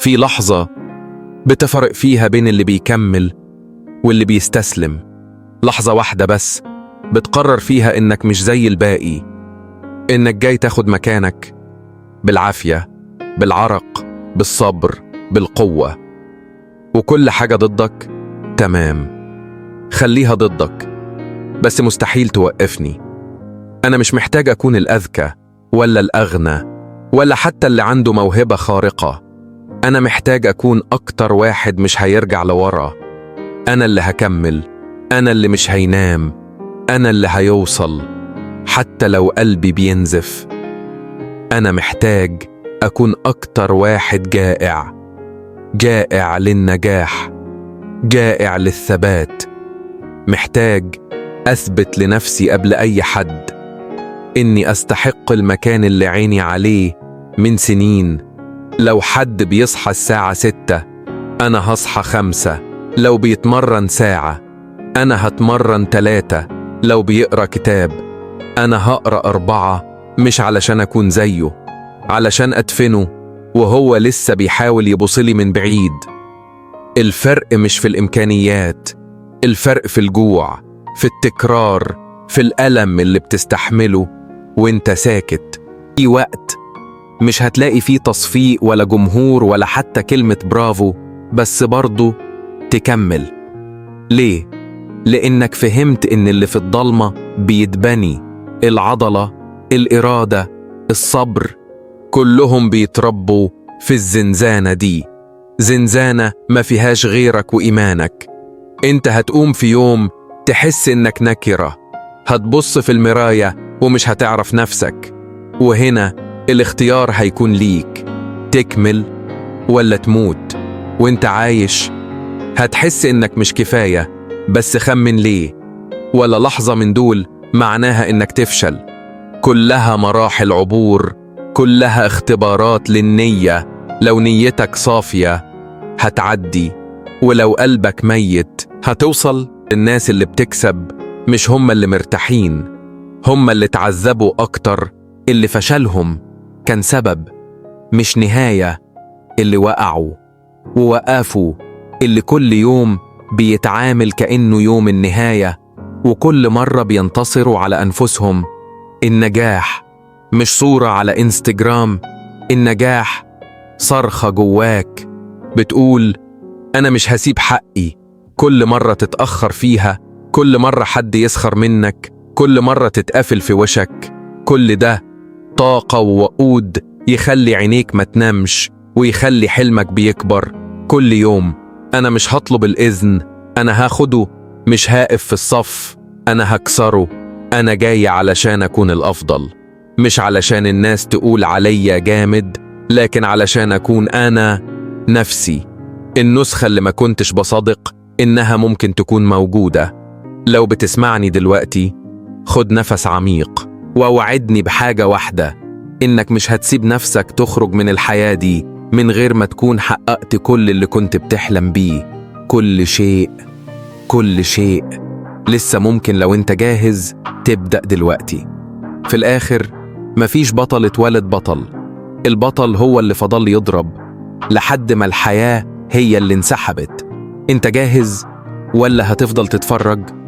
في لحظة بتفرق فيها بين اللي بيكمل واللي بيستسلم. لحظة واحدة بس بتقرر فيها إنك مش زي الباقي، إنك جاي تاخد مكانك بالعافية، بالعرق، بالصبر، بالقوة. وكل حاجة ضدك تمام، خليها ضدك، بس مستحيل توقفني. أنا مش محتاج أكون الأذكى ولا الأغنى ولا حتى اللي عنده موهبة خارقة. أنا محتاج أكون أكتر واحد مش هيرجع لورا. أنا اللي هكمل، أنا اللي مش هينام، أنا اللي هيوصل حتى لو قلبي بينزف. أنا محتاج أكون أكتر واحد جائع، جائع للنجاح، جائع للثبات. محتاج أثبت لنفسي قبل أي حد إني أستحق المكان اللي عيني عليه من سنين. لو حد بيصحى الساعة 6 أنا هصحى 5. لو بيتمرن ساعة أنا هتمرن 3. لو بيقرأ كتاب أنا هقرأ 4، مش علشان أكون زيه، علشان أدفنه وهو لسه بيحاول يبصلي من بعيد. الفرق مش في الإمكانيات، الفرق في الجوع، في التكرار، في الألم اللي بتستحمله وانت ساكت. في وقت مش هتلاقي فيه تصفيق ولا جمهور ولا حتى كلمة برافو، بس برضو تكمل. ليه؟ لأنك فهمت إن اللي في الضلمة بيتبني. العضلة، الإرادة، الصبر، كلهم بيتربوا في الزنزانة دي. زنزانة ما فيهاش غيرك وإيمانك. انت هتقوم في يوم تحس إنك نكرة، هتبص في المراية ومش هتعرف نفسك، وهنا الاختيار هيكون ليك: تكمل ولا تموت. وانت عايش هتحس إنك مش كفاية، بس خمن ليه. ولا لحظة من دول معناها إنك تفشل. كلها مراحل عبور، كلها اختبارات للنية. لو نيتك صافية هتعدي، ولو قلبك ميت هتوصل. الناس اللي بتكسب مش هم اللي مرتاحين، هم اللي تعذبوا أكتر. اللي فشلهم كان سبب مش نهاية. اللي وقعوا ووقفوا، اللي كل يوم بيتعامل كأنه يوم النهاية، وكل مرة بينتصروا على أنفسهم. النجاح مش صورة على إنستجرام، النجاح صرخة جواك بتقول أنا مش هسيب حقي. كل مرة تتأخر فيها، كل مرة حد يسخر منك، كل مرة تتقفل في وشك، كل ده طاقة ووقود يخلي عينيك ما تنامش ويخلي حلمك بيكبر كل يوم. أنا مش هطلب الإذن، أنا هاخده. مش هاقف في الصف، أنا هكسره. أنا جاي علشان أكون الأفضل، مش علشان الناس تقول عليا جامد، لكن علشان أكون أنا نفسي. النسخة اللي ما كنتش بصدق إنها ممكن تكون موجودة. لو بتسمعني دلوقتي خد نفس عميق ووعدني بحاجة واحدة: إنك مش هتسيب نفسك تخرج من الحياة دي من غير ما تكون حققت كل اللي كنت بتحلم بيه. كل شيء، كل شيء لسه ممكن لو انت جاهز تبدأ دلوقتي. في الآخر مفيش بطل اتولد بطل، البطل هو اللي فضل يضرب لحد ما الحياة هي اللي انسحبت. انت جاهز ولا هتفضل تتفرج؟